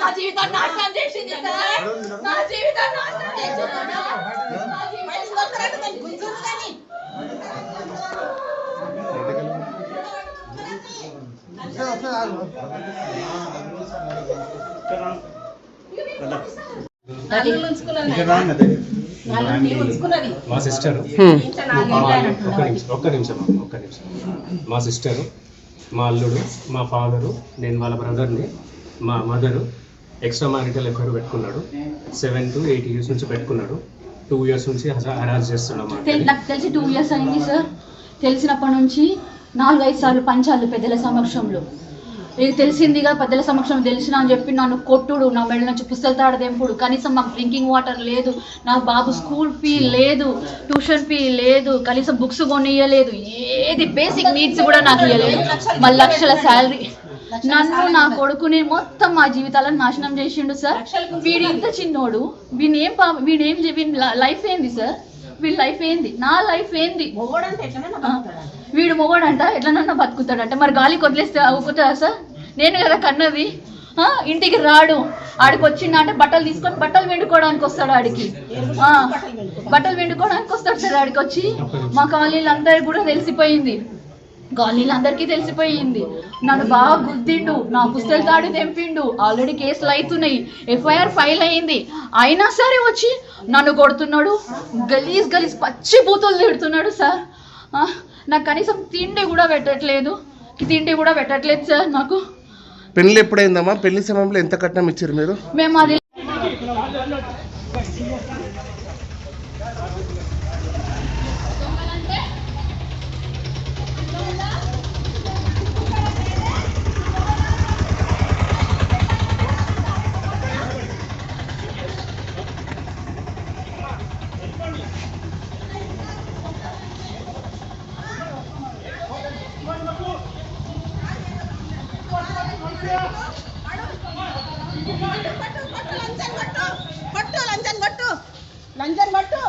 నా జీవితాన్ని నాశనం చేసింది సార్. నా జీవితాన్ని నాశనం చేసింది. మా సిస్టర్ ఒక్క నిమిషం మా సిస్టరు, మా అల్లుడు, మా ఫాదరు, నేను వాళ్ళ బ్రదర్ని, మా మదరు ఎక్స్ట్రా మ్యారిటల్ ఎఫైర్ పెట్టుకున్నాడు. 7 to 8 years నుంచి పెట్టుకున్నాడు. 2 years నుంచి హరాస్ చేస్తున్నాం. నాకు తెలిసి 2 years అయింది సార్. తెలిసినప్పటి నుంచి 4-5 సార్లు పంచాలు పెద్దల సమక్షంలో. ఇది తెలిసిందిగా పెద్దల సమక్షంలో తెలిసిన అని చెప్పి నన్ను కొట్టుడు, నా మెడ నుంచి పుస్తలు తాడదెంపుడు, కనీసం మాకు డ్రింకింగ్ వాటర్ లేదు, నా బాబు స్కూల్ ఫీ లేదు, ట్యూషన్ ఫీ లేదు, కనీసం బుక్స్ కొనియలేదు, ఏది బేసిక్ నీడ్స్ కూడా నాకు ఇవ్వలేదు. మళ్ళీ లక్షల శాలరీ. నన్ను, నా కొడుకుని మొత్తం మా జీవితాలను నాశనం చేసిండు సార్. వీడి ఇంత చిన్నోడు, వీడి లైఫ్ ఏంది సార్? వీడి లైఫ్ ఏంది? నా లైఫ్ ఏంది? వీడు మొగోడంట ఎట్లనన్నా బతుకుతాడంట. మరి గాలికి వదిలేస్తే అవుతుందా సార్? నేను కదా కన్నది. ఇంటికి రాడు, ఆడికి వచ్చిండ అంటే బట్టలు తీసుకొని బట్టలు వెండుకోవడానికి వస్తాడు. ఆడికి బట్టలు వెండుకోవడానికి వస్తాడు సార్. ఆడికి వచ్చి మా కాలనీలందరికీ కూడా తెలిసిపోయింది, కాలనీలందరికీ తెలిసిపోయింది. నన్ను బాగా గుద్దిండు, నా పుస్తలు తాడు తెంపిండు. ఆల్రెడీ కేసులు అవుతున్నాయి, ఎఫ్ఐఆర్ ఫైల్ అయింది. అయినా సరే వచ్చి నన్ను కొడుతున్నాడు, గలీజ్ పచ్చి బూతులు తిడుతున్నాడు సార్. నాకు కనీసం తిండి కూడా పెట్టట్లేదు సార్. నాకు పెళ్లి ఎప్పుడైందమ్మా? పెళ్లి సమయంలో ఎంత కట్నం ఇచ్చారు మీరు? మేము అది లంచం కొట్టు